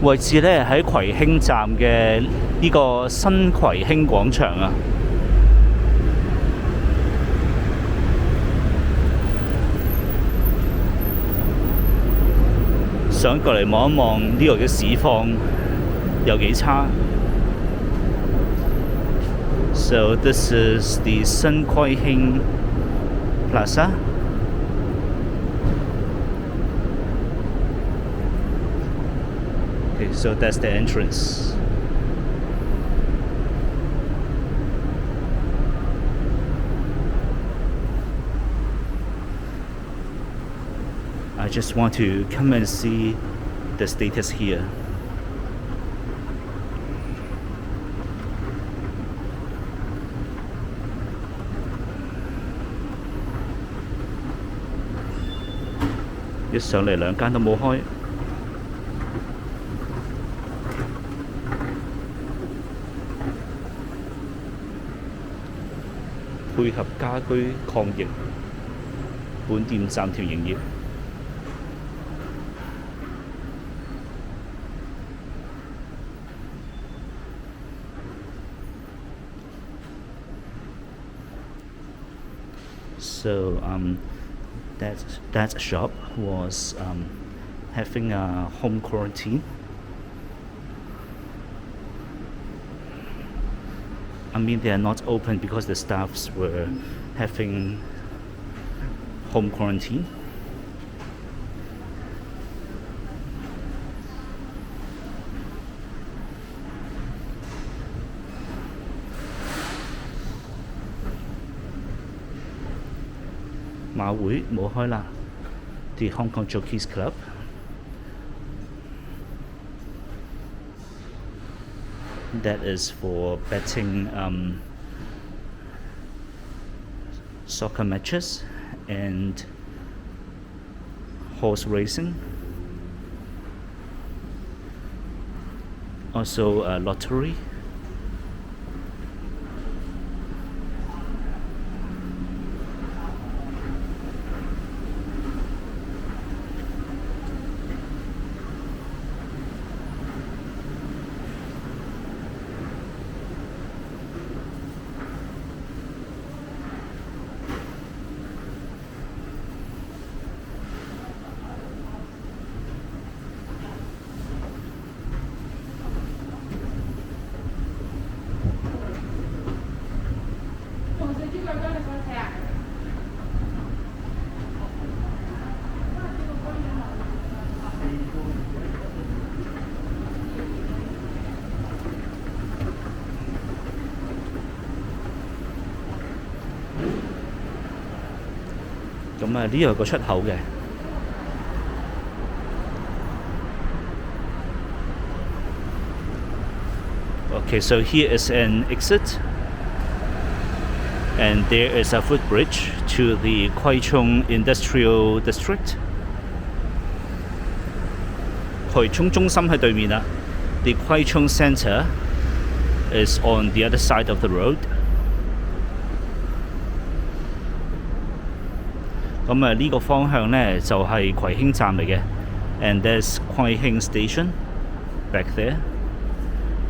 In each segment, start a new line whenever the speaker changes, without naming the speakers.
位置咧喺葵興站嘅呢個新葵興廣場啊。想過嚟望一望呢度嘅市況有幾差。So this is the 新葵興 Plaza. Okay, so that's the entrance. I just want to come and see the status here.一上嚟兩間都冇開。配合家居抗疫，本店暫停營業。So that shop was having a home quarantine. I mean, they are not open because the staffs were having home quarantine. 馬會冇開啦 ，The Hong Kong Jockeys Club。That is for betting soccer matches and horse racing. Also lottery.咁呢度有個出口嘅。Okay, so here is an exit, and there is a footbridge to the Kwai Hing Industrial District. 葵涌中心喺對面啦。The Kwai Hing Centre is on the other side of the road. 咁呢個方向呢，就係葵興站嚟嘅 ，and there's Kwai Hing Station back there,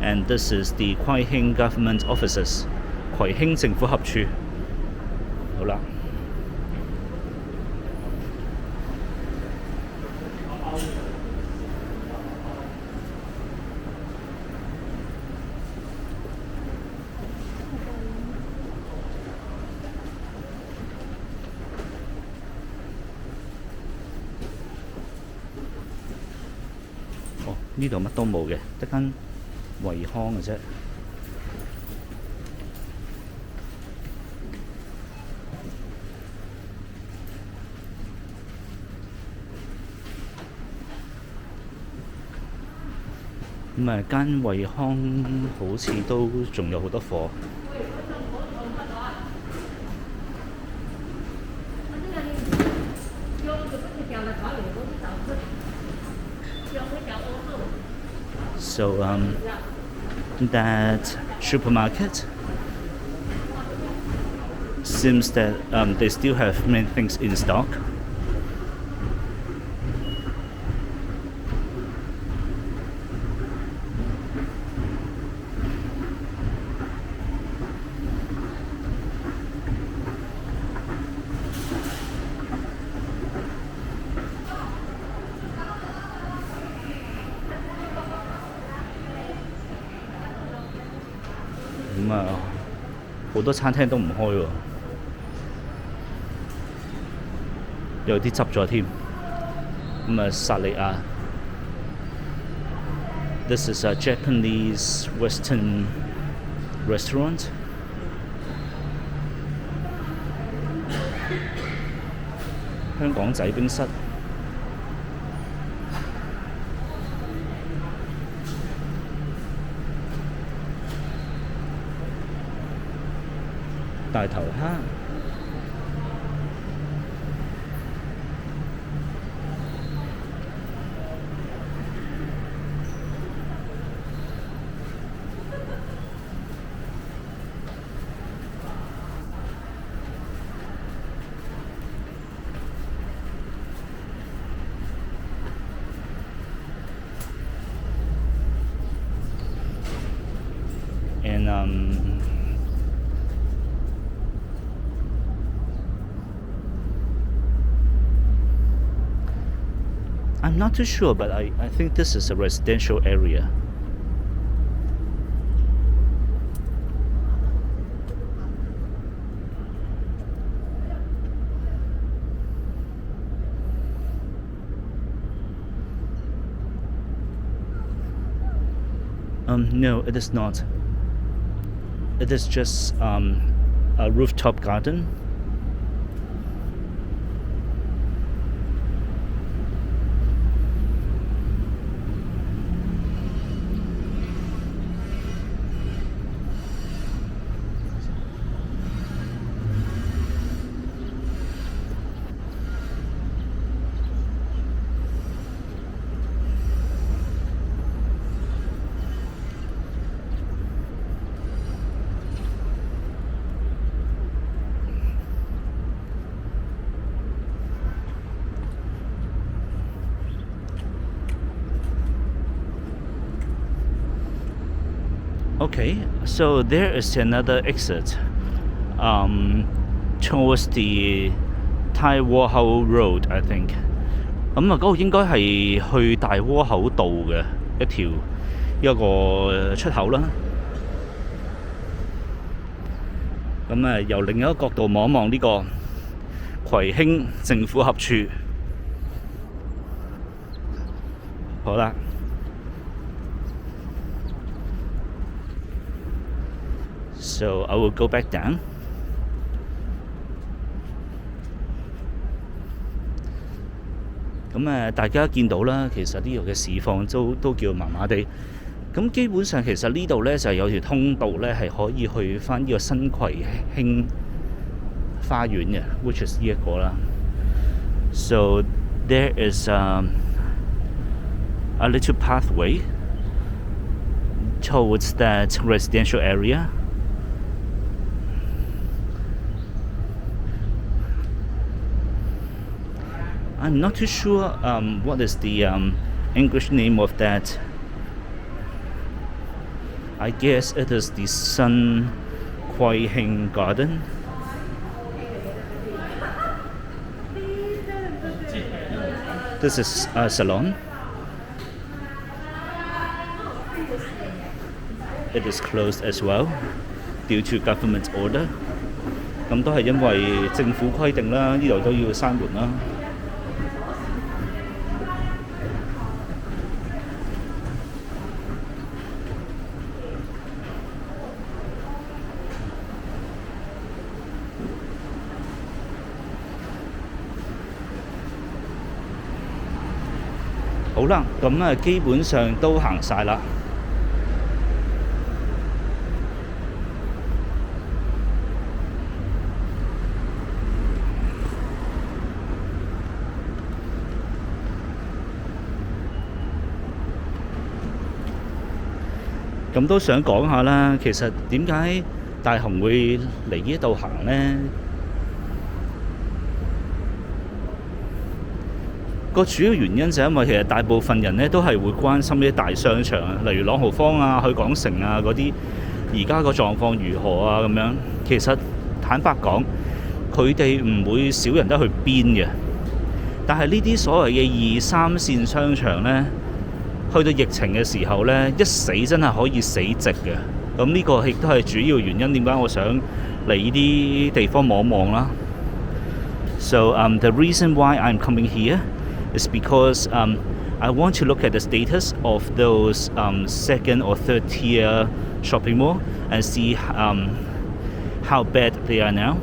and this is the Kwai Hing Government Offices， 葵興政府合署。好啦。呢度乜都冇嘅，得間惠康嘅啫。咁間惠康好似都仲有好多貨。So that supermarket seems that they still have many things in stock. 咁啊好多餐廳都唔開喎，有啲執咗添。咁啊薩莉亞 ，This is a Japanese Western restaurant。香港仔冰室。大頭蝦。And I'm not too sure, but I think this is a residential area. No, it is not. It is just a rooftop garden. Okay, so there is another exit towards the Tai Wo Hao Road, I think. 咁啊，嗰度應該係去大窩口道嘅一個出口啦。咁啊，由另一個角度望一望呢個葵興政府合署。好啦。So I will go back down. 咁大家見到啦，其實呢度嘅市況都叫麻麻地。咁基本上其實呢度呢，就有條通道呢，係可以去返呢個新葵興花園嘅 ，which is 呢一個啦。So there is a little pathway towards that residential area. I'm not too sure what is the English name of that. I guess it is the Sun Kwai Hing Garden. This is a salon. It is closed as well due to government order. 咁都係因為政府規定啦，呢度都要閂門啦。好啦，咁基本上都行晒啦。咁都想講下啦，其實點解大雄會嚟呢度行呢？個主要原因就係因為其實大部分人咧都係會關心呢啲大商場啊，例如朗豪坊啊、去港城啊嗰啲，而家個狀況如何啊咁樣。其實坦白講，佢哋唔會少人得去邊嘅。但係呢啲所謂嘅2、3線商場呢，去到疫情嘅時候呢，一死真係可以死直嘅。咁呢個亦都係主要原因點解我想嚟呢啲地方望一望啦。So the reason why I'm coming here is because I want to look at the status of those second or third tier shopping mall and see how bad they are now.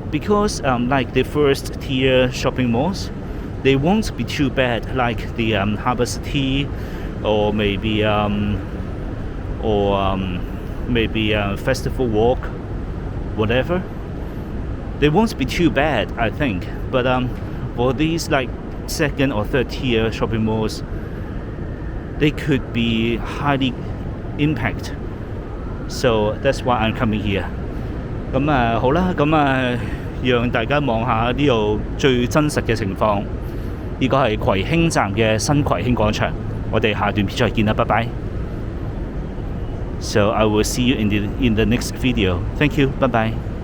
Because like the first tier shopping malls, they won't be too bad, like the Harbour City or maybe Festival Walk, whatever. They won't be too bad, I think. But for these like second or third tier shopping malls, they could be highly impact. So that's why I'm coming here. 咁好啦，讓大家望下呢度最真實嘅情況。呢個係葵興站嘅新葵興廣場。我哋下段片再見啦，拜拜。So I will see you in the next video. Thank you. Bye bye.